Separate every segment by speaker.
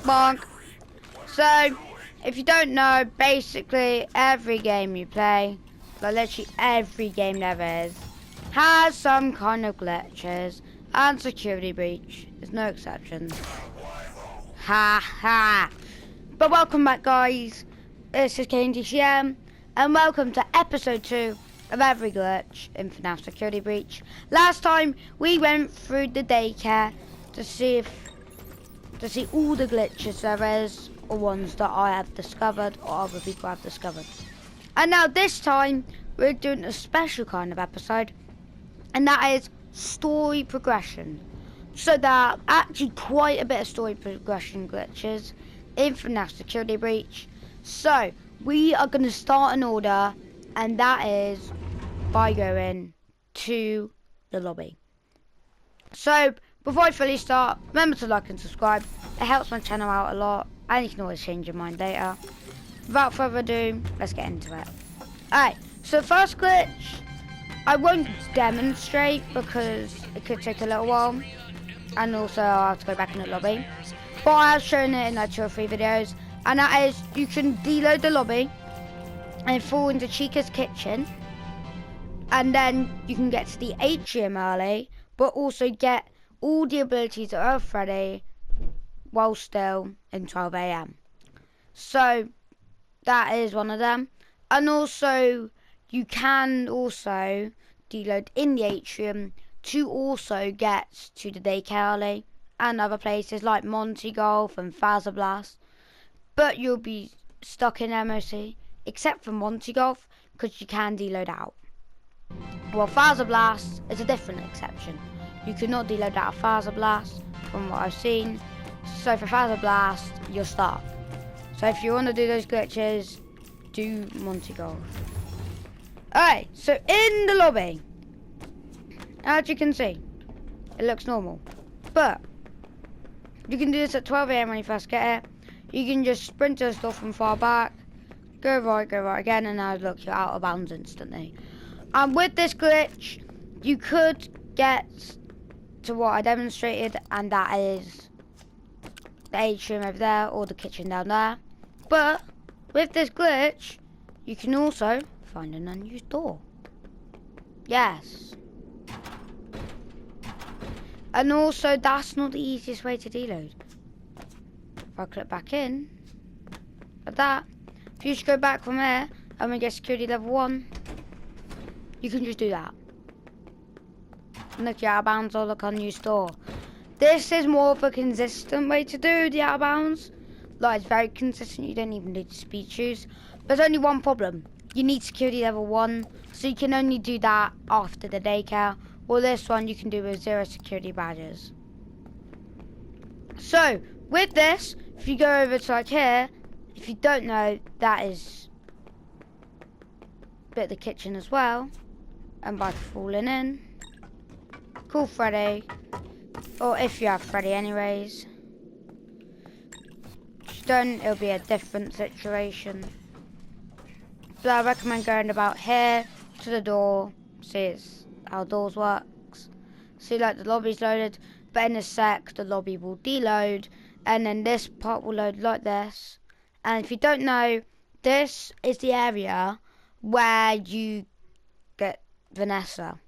Speaker 1: Bonk. So, if you don't know, basically every game you play, like literally every game there is, has some kind of glitches and security breach. There's no exceptions. Ha ha. But welcome back, guys. This is KNTCM, and welcome to episode 2 of every glitch in fnaf security breach. Last time we went through the daycare to see all the glitches there is, or ones that I have discovered or other people have discovered. And now this time we're doing a special kind of episode, and that is story progression. So there are actually quite a bit of story progression glitches in fnaf security breach. So we are going to start an order, and that is by going to the lobby. So before I fully start, remember to like and subscribe. It helps my channel out a lot, and you can always change your mind later. Without further ado, let's get into it. Alright, so first glitch, I won't demonstrate because it could take a little while, and also I'll have to go back in the lobby. But I have shown it in like 2 or 3 videos, and that is you can deload the lobby and fall into Chica's kitchen, and then you can get to the atrium early, but also get all the abilities of Freddy while still in 12 AM. So that is one of them. And also you can also deload in the atrium to also get to the daycare early and other places like Monty Golf and Faza Blast. But you'll be stuck in MOC except for Monty Golf because you can deload out. Well, Faza Blast is a different exception. You cannot deload out of Faza Blast from what I've seen. So for Faza Blast, you're stuck. So if you want to do those glitches, do Monty Golf. Alright, so in the lobby, as you can see, it looks normal. But you can do this at 12 AM when you first get it. You can just sprint to the store from far back, go right again, and now look, you're out of bounds instantly. And with this glitch, you could get to what I demonstrated, and that is the atrium over there or the kitchen down there. But with this glitch, you can also find an unused door. Yes. And also, that's not the easiest way to deload. If I click back in, like that, if you just go back from here and we get security level 1, you can just do that. And look, you're out of bounds or look unused door. This is more of a consistent way to do the out of bounds. Like, it's very consistent, you don't even need to speed choose. But there's only one problem. You need security level 1, so you can only do that after the daycare. Or this one you can do with 0 security badges. So, with this, if you go over to like here, if you don't know, that is a bit of the kitchen as well. And by falling in, call Freddy. Or if you have Freddy anyways. If you don't, it'll be a different situation. But I recommend going about here to the door. See it's how doors works. See, like, the lobby's loaded, but in a sec the lobby will deload, and then this part will load like this. And if you don't know, this is the area where you get Vanessa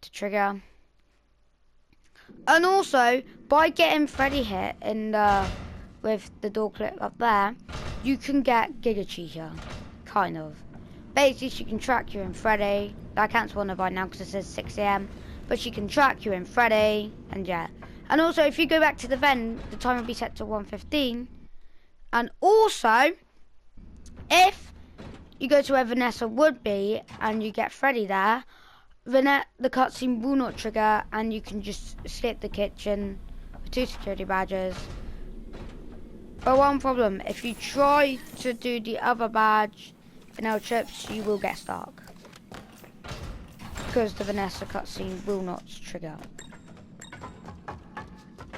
Speaker 1: to trigger. And also, by getting Freddy hit in the with the door clip up there, you can get Giga Chica, kind of. Basically, she can track you in Freddy. I can't spawn her by now because it says 6 AM, but she can track you in Freddy, and yeah. And also, if you go back to the vent, the time will be set to 1:15. And also, if you go to where Vanessa would be and you get Freddy there, the cutscene will not trigger, and you can just skip the kitchen with 2 security badges. But one problem, if you try to do the other badge in our trips, you will get stuck. Because the Vanessa cutscene will not trigger.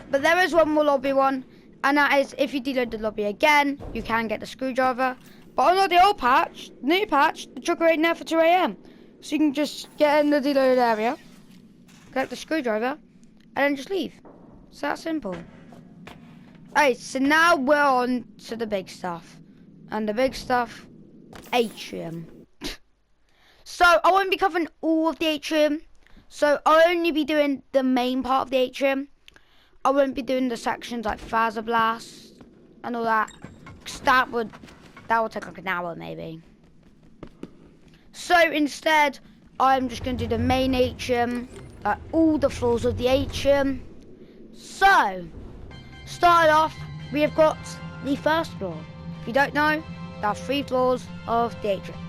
Speaker 1: But there is one more lobby one, and that is if you deload the lobby again, you can get the screwdriver. But unlike the old patch, new patch, the trigger ain't there for 2 AM. So you can just get in the deloaded area, collect the screwdriver, and then just leave. It's that simple. Alright, so now we're on to the big stuff. And the big stuff, atrium. So I won't be covering all of the atrium. So I'll only be doing the main part of the atrium. I won't be doing the sections like Phaser Blast and all that. Cause that would take like an hour maybe. So instead, I'm just going to do the main atrium, like all the floors of the atrium. So, starting off, we have got the first floor. If you don't know, there are 3 floors of the atrium.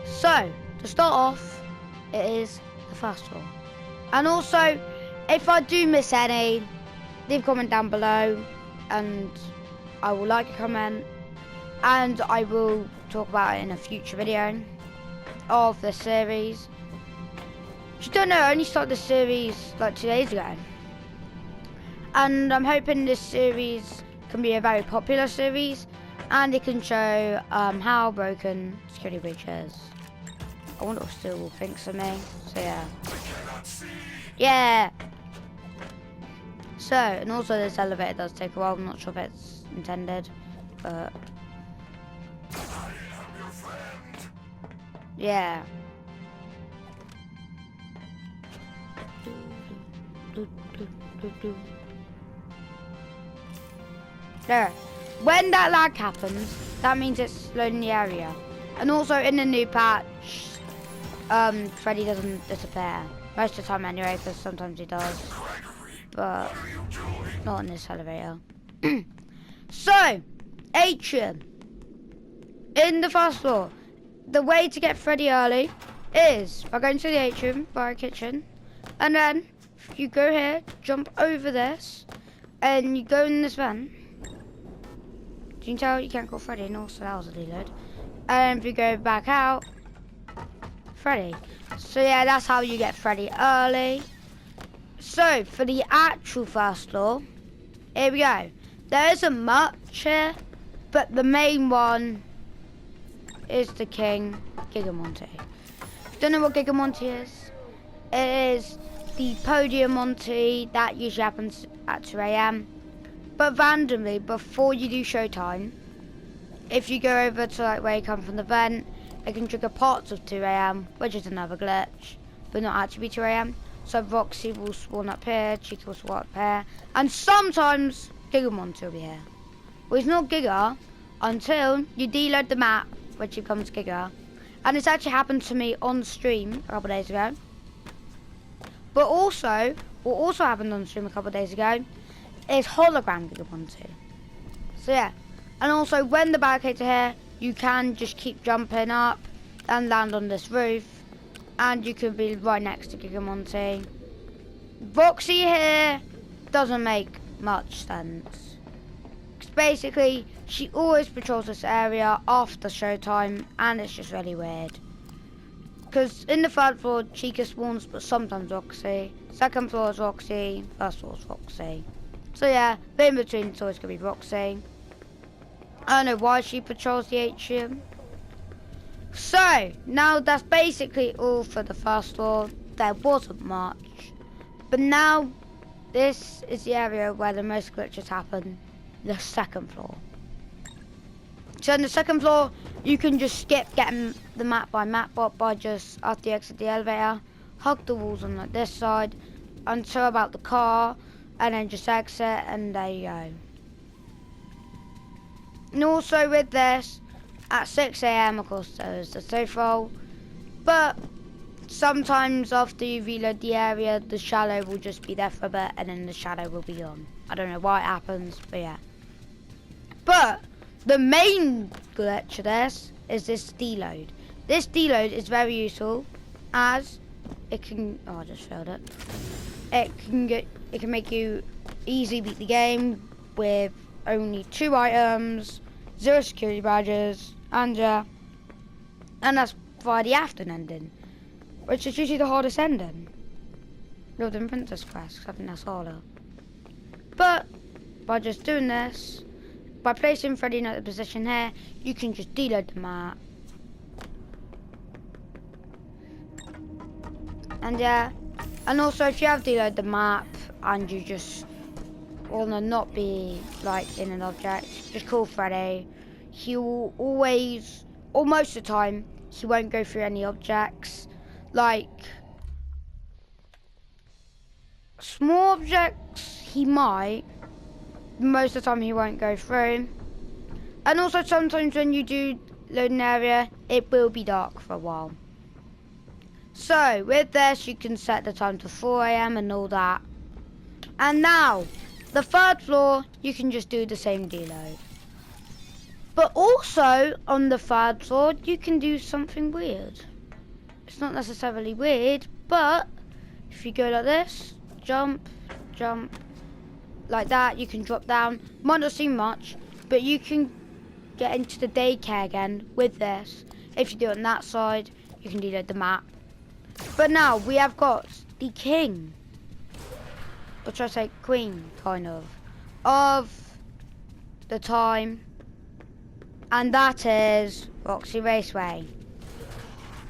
Speaker 1: So, to start off, it is the first floor. And also, if I do miss any, leave a comment down below, and I will like a comment, and I will talk about it in a future video of the series. If you don't know, I only started the series like 2 days ago. And I'm hoping this series can be a very popular series, and it can show how broken security breach is. I wonder what Still thinks of me. So yeah. Yeah. So, and also this elevator does take a while. I'm not sure if it's intended, but yeah. There. When that lag happens, that means it's loading the area. And also in the new patch, Freddy doesn't disappear. Most of the time anyway, because sometimes he does. But not in this elevator. So, atrium. In the first floor, the way to get Freddy early is by going to the atrium via kitchen, and then you go here, jump over this, and you go in this vent. You can tell you can't call Freddy, and also that was a reload. And if you go back out, Freddy. So yeah, that's how you get Freddy early. So for the actual first floor, here we go. There isn't much here, but the main one is the King, Gigamonty. If you don't know what Gigamonty is, it is the podium Monty that usually happens at 2 AM. But randomly, before you do showtime, if you go over to like where you come from the vent, it can trigger parts of 2 AM, which is another glitch, but not actually 2 AM. So Roxy will spawn up here, Cheeky will spawn up here, and sometimes Gigamonty will be here. Well, he's not Giga until you deload the map, which becomes Giga. And it's actually happened to me on stream a couple of days ago. But also, what also happened on stream a couple of days ago is hologram Gigamonty. So yeah. And also when the barricades are here, you can just keep jumping up and land on this roof. And you can be right next to Gigamonty. Roxy here doesn't make much sense. Because basically, she always patrols this area after showtime, and it's just really weird. Because in the third floor, Chica spawns, but sometimes Roxy. Second floor is Roxy, first floor is Roxy. So yeah, but in between it's always going to be Roxy. I don't know why she patrols the atrium. So, now that's basically all for the first floor. There wasn't much. But now, this is the area where the most glitches happen. The second floor. So in the second floor, you can just skip getting the map by map bot by just after you exit the elevator, hug the walls on like this side until about the car, and then just exit, and there you go. And also with this, at 6 AM of course there is the safe roll, but sometimes after you reload the area, the shadow will just be there for a bit, and then the shadow will be gone. I don't know why it happens, but yeah. But the main glitch of this is this deload. This deload is very useful as it can, oh I just failed it. It can make you easily beat the game with only 2 items, 0 security badges, and that's via the afternoon ending, which is usually the hardest ending. Other than Princess Quest, I think that's harder. But by just doing this, by placing Freddy in the position here, you can just deload the map. And yeah, and also if you have deloaded the map and you just or no, not be like in an object, just call Freddy. He will always, or most of the time, he won't go through any objects. Like small objects, he might. Most of the time, he won't go through. And also sometimes when you do load an area, it will be dark for a while. So with this, you can set the time to 4 AM and all that. And now, the third floor, you can just do the same deload. But also, on the third floor, you can do something weird. It's not necessarily weird, but if you go like this, jump, jump, like that, you can drop down. Might not seem much, but you can get into the daycare again with this. If you do it on that side, you can deload the map. But now, we have got the king, or should I say queen, kind of the time. And that is Roxy Raceway.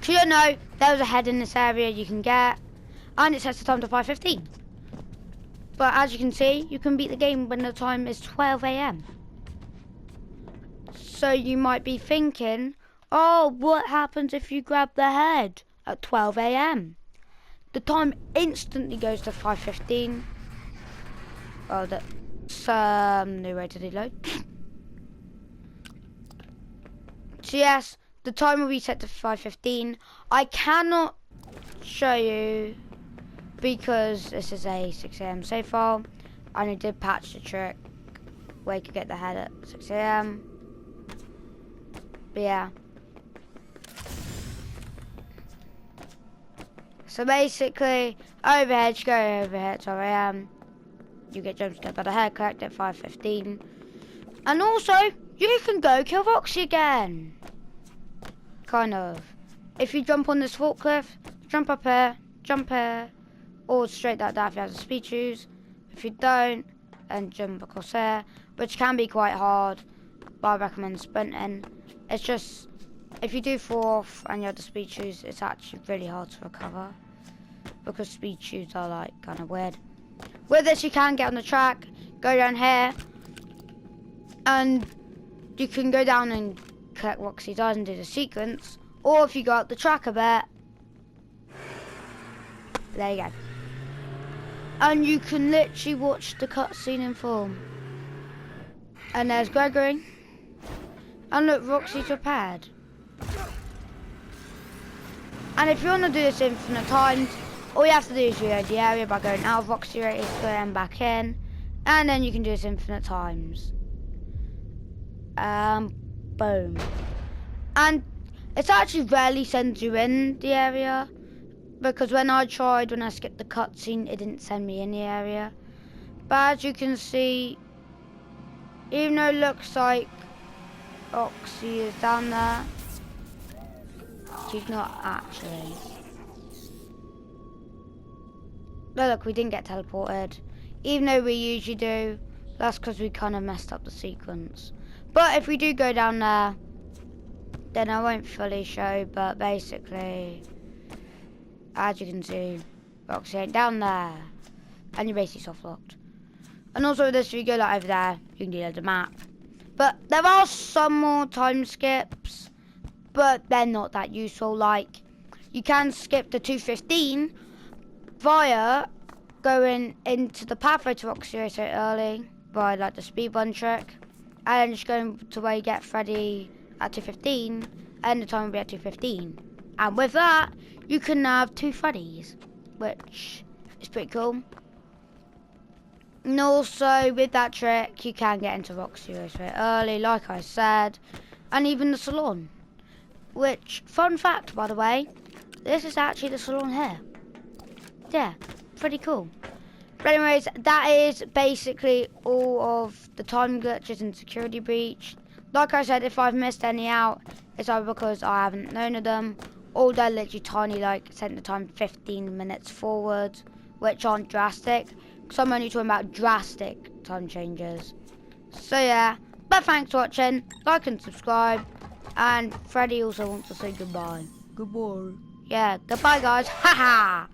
Speaker 1: So you know, there's a head in this area you can get, and it sets the time to 5:15. But as you can see, you can beat the game when the time is 12 AM. So you might be thinking, oh, what happens if you grab the head at 12 AM? The time instantly goes to 5:15. Oh, that's new way to deload. So yes, the time will be set to 5:15. I cannot show you because this is a 6 AM save file, and I did patch the trick where you could get the head at 6 AM. But yeah. So basically, overhead, you go overhead, 12 AM. You get jump scared by the head, collect at 5:15. And also, you can go kill Roxy again. Kind of. If you jump on this forklift, jump up here, or straight that down if you have the speed shoes. If you don't, and jump across here, which can be quite hard, but I recommend sprinting. It's just, if you do fall off and you have the speed shoes, it's actually really hard to recover, because speed shoes are like kind of weird. With this, you can get on the track, go down here, and you can go down and collect Roxy's eyes and do the sequence. Or if you go up the track a bit, there you go. And you can literally watch the cutscene in full. And there's Gregory. And look, Roxy's repaired. And if you want to do this infinite times, all you have to do is reload the area by going out of Roxy Raceway and back in. And then you can do this infinite times. Boom. And it's actually rarely sends you in the area, because when I skipped the cutscene, it didn't send me in the area. But as you can see, even though it looks like Roxy is down there, she's not actually. But look, we didn't get teleported, even though we usually do. That's because we kind of messed up the sequence. But if we do go down there, then I won't fully show, but basically, as you can see, Roxy ain't down there, and you're basically soft locked. And also with this, if you go like over there, you can deload the map. But there are some more time skips, but they're not that useful. Like, you can skip the 2:15 via going into the pathway to Roxy Raceway early, by like the speedrun trick. And then just going to where you get Freddy at 2:15, and the time will be at 2:15. And with that, you can have 2 Freddys, which is pretty cool. And also, with that trick, you can get into Roxy Raceway early, like I said, and even the salon. Which, fun fact by the way, this is actually the salon here. Yeah, pretty cool. But anyways, that is basically all of the time glitches and security breach. Like I said, if I've missed any out, it's either because I haven't known of them, or they're literally tiny, like setting the time 15 minutes forward, which aren't drastic, because I'm only talking about drastic time changes. So yeah, but thanks for watching, like and subscribe, and Freddy also wants to say goodbye. Goodbye. Yeah, goodbye guys, haha!